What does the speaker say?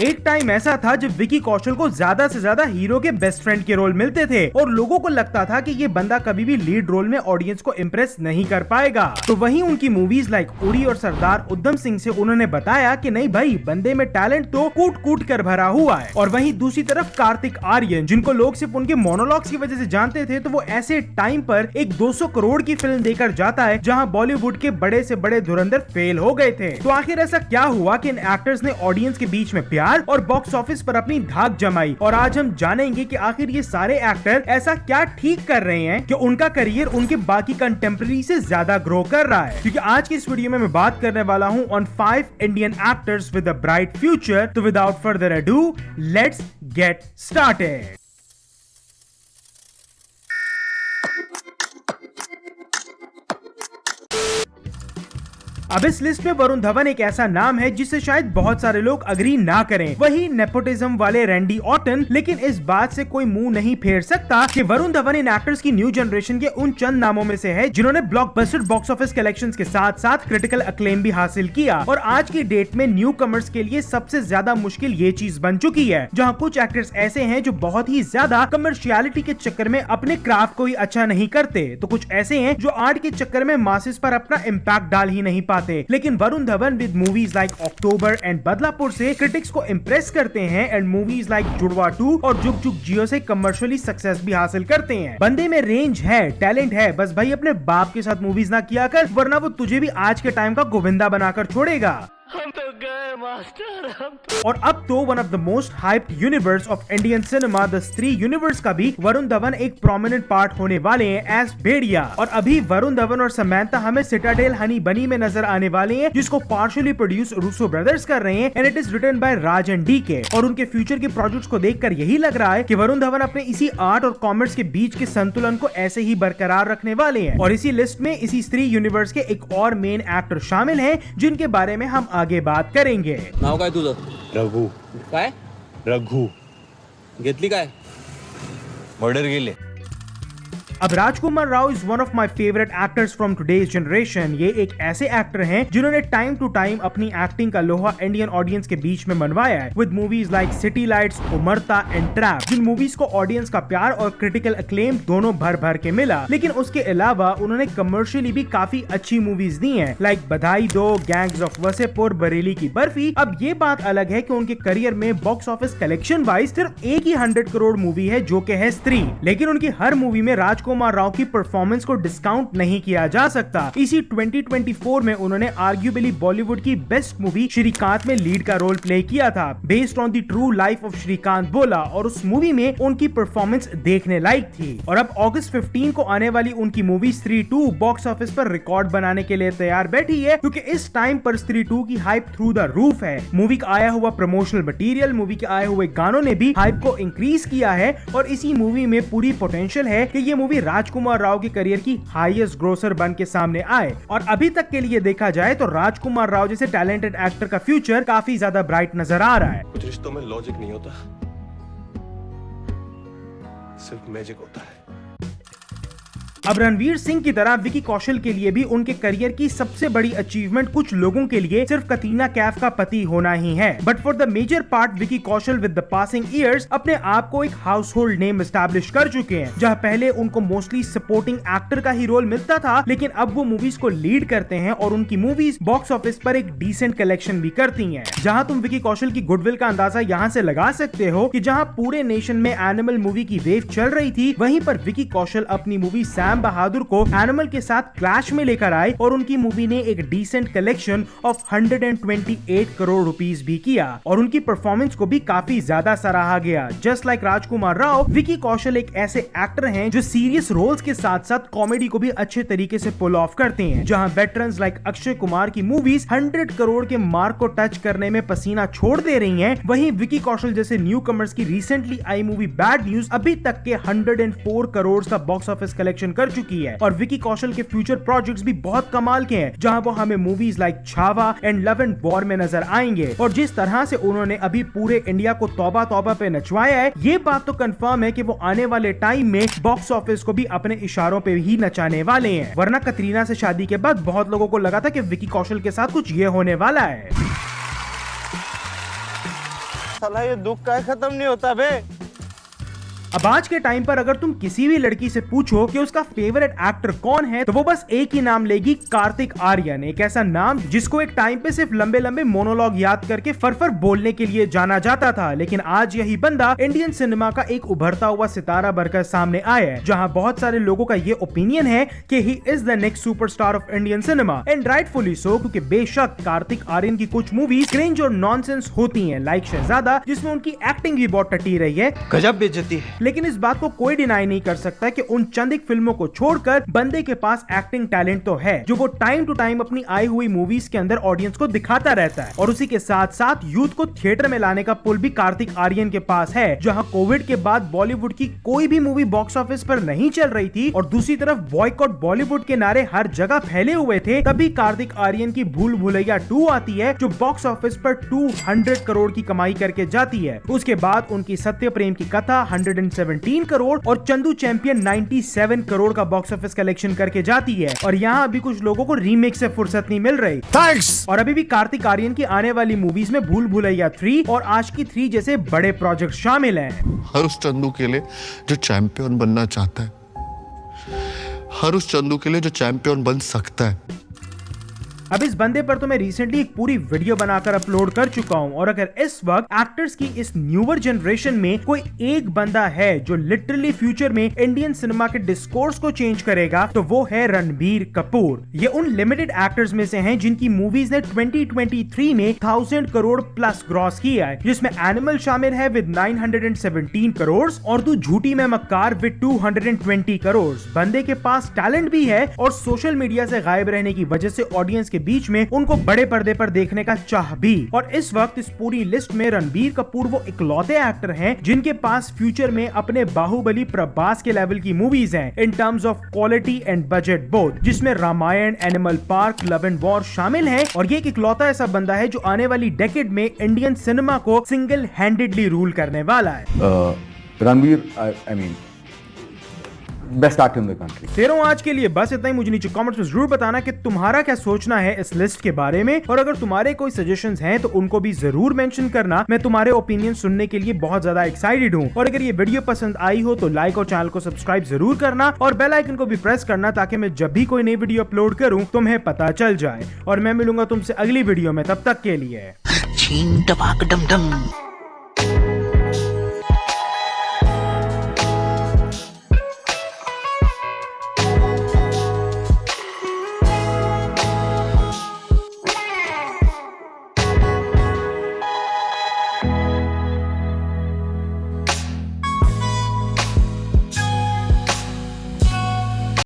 एक टाइम ऐसा था जब विकी कौशल को ज्यादा से ज्यादा हीरो के बेस्ट फ्रेंड के रोल मिलते थे और लोगों को लगता था कि ये बंदा कभी भी लीड रोल में ऑडियंस को इम्प्रेस नहीं कर पाएगा। तो वहीं उनकी मूवीज लाइक उरी और सरदार उधम सिंह से उन्होंने बताया कि नहीं भाई, बंदे में टैलेंट तो कूट कूट कर भरा हुआ है। और वहीं दूसरी तरफ कार्तिक आर्यन, जिनको लोग सिर्फ उनके मोनोलॉग्स की वजह से जानते थे, तो वो ऐसे टाइम पर एक 200 करोड़ की फिल्म देकर जाता है जहां बॉलीवुड के बड़े से बड़े धुरंधर फेल हो गए थे। तो आखिर ऐसा क्या हुआ कि इन एक्टर्स ने ऑडियंस के बीच में प्यार और बॉक्स ऑफिस पर अपनी धाक जमाई, और आज हम जानेंगे कि आखिर ये सारे एक्टर ऐसा क्या ठीक कर रहे हैं कि उनका करियर उनके बाकी कंटेम्प्रेरी से ज्यादा ग्रो कर रहा है। क्योंकि आज की इस वीडियो में मैं बात करने वाला हूं on 5 Indian actors with a bright future. तो without further ado, let's get started. अब इस लिस्ट में वरुण धवन एक ऐसा नाम है जिससे शायद बहुत सारे लोग अग्री ना करें, वही नेपोटिज्म वाले रैंडी ऑर्टन। लेकिन इस बात से कोई मुंह नहीं फेर सकता कि वरुण धवन इन एक्टर्स की न्यू जनरेशन के उन चंद नामों में से है जिन्होंने ब्लॉकबस्टर बॉक्स ऑफिस कलेक्शंस के साथ साथ क्रिटिकल अक्लेम भी हासिल किया। और आज की डेट में न्यू कमर्स के लिए सबसे ज्यादा मुश्किल ये चीज बन चुकी है, जहाँ कुछ एक्टर्स ऐसे हैं जो बहुत ही ज्यादा कमर्शियलिटी के चक्कर में अपने क्राफ्ट को ही अच्छा नहीं करते, तो कुछ ऐसे हैं जो आर्ट के चक्कर में मासेस पर अपना इम्पैक्ट डाल ही नहीं पाते। लेकिन Varun Dhawan with movies like October and Badlapur से क्रिटिक्स को इम्प्रेस करते हैं एंड मूवीज लाइक जुड़वा 2 और जुग जुग जियो से कमर्शियली सक्सेस भी हासिल करते हैं। बंदे में रेंज है, टैलेंट है, बस भाई अपने बाप के साथ मूवीज ना किया कर, वरना वो तुझे भी आज के टाइम का गोविंदा बनाकर छोड़ेगा। हम तो गए मास्टर। और अब तो one of the most hyped universe of Indian cinema the स्त्री यूनिवर्स का भी वरुण धवन एक प्रोमिनेंट पार्ट होने वाले हैं एज भेड़िया। और अभी वरुण धवन और समंथा हमें सिटाडेल हनी बनी में नजर आने वाले हैं, जिसको पार्शियली प्रोड्यूस रूसो ब्रदर्स कर रहे हैं and it is written by Raj and DK. और उनके फ्यूचर के प्रोजेक्ट्स को देखकर यही लग रहा है कि वरुण धवन अपने इसी आर्ट और कॉमर्स के बीच के संतुलन को ऐसे ही बरकरार रखने वाले हैं। और इसी लिस्ट में इसी स्त्री यूनिवर्स के एक और मेन एक्टर शामिल हैं जिनके बारे में हम आगे बात करेंगे। नाव काय तुझं? रघु. काय? रघु. घेतली काय? मर्डर गेले. अब Rajkummar Rao is one of my favourite actors from today's generation. ये एक ऐसे एक्टर हैं जिन्होंने टाइम टू टाइम अपनी एक्टिंग का लोहा इंडियन ऑडियंस के बीच में मनवाया है with movies like City Lights, Omerta and Trap, जिन मूवीज को ऑडियंस का प्यार और क्रिटिकल अक्लेम दोनों भर भर के मिला। लेकिन उसके अलावा उन्होंने कमर्शियली भी काफी अच्छी मूवीज दी हैं लाइक बधाई दो, गैंग्स ऑफ वसेपुर, बरेली की बर्फी। अब ये बात अलग है कि उनके करियर में बॉक्स ऑफिस कलेक्शन वाइज सिर्फ एक ही 100 करोड़ मूवी है जो कि है स्त्री। लेकिन उनकी हर मूवी में राजकुमार राव की परफॉर्मेंस को डिस्काउंट नहीं किया जा सकता। इसी 2024 में उन्होंने आर्ग्यूबली बॉलीवुड की बेस्ट मूवी श्रीकांत में लीड का रोल प्ले किया था, based on the true life of Srikanth Bolla, और उस मूवी में उनकी परफॉर्मेंस देखने लायक थी। और अब अगस्त 15 को आने वाली उनकी मूवी स्त्री 2 बॉक्स ऑफिस पर रिकॉर्ड बनाने के लिए तैयार बैठी है, क्योंकि इस टाइम पर स्त्री 2 की हाइप थ्रू द रूफ है। मूवी का आया हुआ प्रमोशनल मटेरियल, मूवी के आए हुए गानों ने भी हाइप को इंक्रीज किया है, और इसी मूवी में पूरी पोटेंशियल है कि ये मूवी राजकुमार राव के करियर की हाईएस्ट ग्रोसर बन के सामने आए। और अभी तक के लिए देखा जाए तो राजकुमार राव जैसे टैलेंटेड एक्टर का फ्यूचर काफी ज्यादा ब्राइट नजर आ रहा है। कुछ रिश्तों में लॉजिक नहीं होता, सिर्फ मैजिक होता है। अब रणवीर सिंह की तरह विकी कौशल के लिए भी उनके करियर की सबसे बड़ी अचीवमेंट कुछ लोगों के लिए सिर्फ कतरीना कैफ का पति होना ही है। But for the major part Vicky Kaushal with the passing years अपने आप को एक हाउस होल्ड नेम एस्टैब्लिश कर चुके हैं, जहाँ पहले उनको मोस्टली सपोर्टिंग एक्टर का ही रोल मिलता था, लेकिन अब वो मूवीज को लीड करते हैं और उनकी मूवीज बॉक्स ऑफिस पर एक डिसेंट कलेक्शन भी करती हैं। जहाँ तुम विकी कौशल की गुडविल का अंदाजा यहाँ से लगा सकते हो कि जहाँ पूरे नेशन में एनिमल मूवी की वेव चल रही थी, वहीं पर विकी कौशल अपनी मूवी सैम बहादुर को एनिमल के साथ क्लैश में लेकर आए और उनकी मूवी ने एक decent collection of 128 crore rupees भी किया, और उनकी परफॉर्मेंस को भी काफी ज्यादा सराहा गया। जस्ट लाइक राजकुमार राव, विकी कौशल एक ऐसे एक्टर हैं जो सीरियस रोल्स के साथ साथ कॉमेडी को भी अच्छे तरीके से पुल ऑफ करते हैं। जहां वेटरन्स लाइक अक्षय कुमार की मूवीज 100 करोड़ के मार्क को टच करने में पसीना छोड़ दे रही हैं, वहीं विकी कौशल जैसे न्यू कमर्स की रिसेंटली आई मूवी बैड न्यूज अभी तक के 104 करोड़ का बॉक्स ऑफिस कलेक्शन कर चुकी है। और विकी कौशल के फ्यूचर प्रोजेक्ट्स भी बहुत कमाल के हैं, जहां वो हमें movies like Chhaava and Love and War में नजर आएंगे। और जिस तरह से उन्होंने अभी पूरे इंडिया को तौबा तौबा पे नचवाया है, ये बात तो कंफर्म है कि वो आने वाले टाइम में बॉक्स ऑफिस को भी अपने इशारों पे ही नचाने वाले हैं। वरना कतरीना से शादी के बाद बहुत लोगों को लगा था कि विकी कौशल के साथ कुछ ये होने वाला है। साला ये दुख का खत्म नहीं होता बे। अब आज के टाइम पर अगर तुम किसी भी लड़की से पूछो कि उसका फेवरेट एक्टर कौन है तो वो बस एक ही नाम लेगी, कार्तिक आर्यन। एक ऐसा नाम जिसको एक टाइम पे सिर्फ लंबे लंबे मोनोलॉग याद करके फर बोलने के लिए जाना जाता था, लेकिन आज यही बंदा इंडियन सिनेमा का एक उभरता हुआ सितारा बनकर सामने आया है, जहां बहुत सारे लोगों का ये ओपिनियन है कि he is the next superstar of Indian cinema, and rightfully so, क्योंकि बेशक कार्तिक आर्यन की कुछ मूवीज क्रिंज और नॉनसेंस होती हैं, लाइक शहजादा, जिसमें उनकी एक्टिंग भी बहुत टटी रही है, गजब बेइज्जती है। लेकिन इस बात को कोई डिनाई नहीं कर सकता कि उन चंद एक फिल्मों को छोड़कर बंदे के पास एक्टिंग टैलेंट तो है, जो वो टाइम टू टाइम अपनी आई हुई मूवीज के अंदर ऑडियंस को दिखाता रहता है। और उसी के साथ साथ यूथ को थिएटर में लाने का पुल भी कार्तिक आर्यन के पास है। जहां कोविड के बाद बॉलीवुड की कोई भी मूवी बॉक्स ऑफिस पर नहीं चल रही थी और दूसरी तरफ बॉयकॉट बॉलीवुड के नारे हर जगह फैले हुए थे, तभी कार्तिक आर्यन की भूल भुलैया 2 आती है, जो बॉक्स ऑफिस पर 200 करोड़ की कमाई करके जाती है। उसके बाद उनकी सत्य प्रेम की कथा 117 करोड़ और चंदू चैंपियन 97 करोड़ का बॉक्स ऑफिस कलेक्शन करके जाती है। और यहाँ अभी कुछ लोगों को रीमेक से फुर्सत नहीं मिल रही। थैंक्स। और अभी भी कार्तिक आर्यन की आने वाली मूवीज में भूल भुलैया 3 और आशिकी 3 जैसे बड़े प्रोजेक्ट शामिल हैं। हर उस चंदू के लिए जो चैंपियन बनना चाहता है, हर उस चंदू के लिए जो चैंपियन बन सकता है। अब इस बंदे पर तो मैं रिसेंटली एक पूरी वीडियो बनाकर अपलोड कर चुका हूं, और अगर इस वक्त एक्टर्स की इस न्यूअर जनरेशन में कोई एक बंदा है जो लिटरली फ्यूचर में इंडियन सिनेमा के डिस्कोर्स को चेंज करेगा तो वो है रणबीर कपूर। ये उन लिमिटेड एक्टर्स में से हैं जिनकी मूवीज ने 2023 में 1000 करोड़ प्लस ग्रॉस किया है, जिसमें एनिमल शामिल है विद 917 करोड़ और तू झूठी में मक्कार विद 220 करोड़। बंदे के पास टैलेंट भी है और सोशल मीडिया से गायब रहने की वजह से ऑडियंस के बीच में उनको बड़े पर्दे पर देखने का चाह भी। और इस वक्त इस पूरी लिस्ट में रणबीर कपूर वो इकलौते एक्टर हैं जिनके पास फ्यूचर में अपने बाहुबली प्रभास के लेवल की मूवीज हैं in terms of quality and budget both, जिसमें Ramayana, Animal Park, Love and War शामिल है। और ये एक इकलौता ऐसा बंदा है जो आने वाली डेकेड में इंडियन सिनेमा को सिंगल हैंडेडली रूल करने वाला है। Ranbir, I mean best actor in the country. तेरो आज के लिए बस इतना ही। मुझे नीचे कमेंट्स में जरूर बताना कि तुम्हारा क्या सोचना है इस लिस्ट के बारे में, और अगर तुम्हारे कोई सजेशंस हैं तो उनको भी जरूर मेंशन करना। मैं तुम्हारे ओपिनियन सुनने के लिए बहुत ज्यादा एक्साइटेड हूँ। और अगर ये वीडियो पसंद आई हो तो लाइक और चैनल को सब्सक्राइब जरूर करना और बेल आइकन को भी प्रेस करना, ताकि मैं जब भी कोई नई वीडियो अपलोड करूँ तुम्हें पता चल जाए। और मैं मिलूंगा तुमसे अगली वीडियो में, तब तक के लिए। Ching da bak dum dum.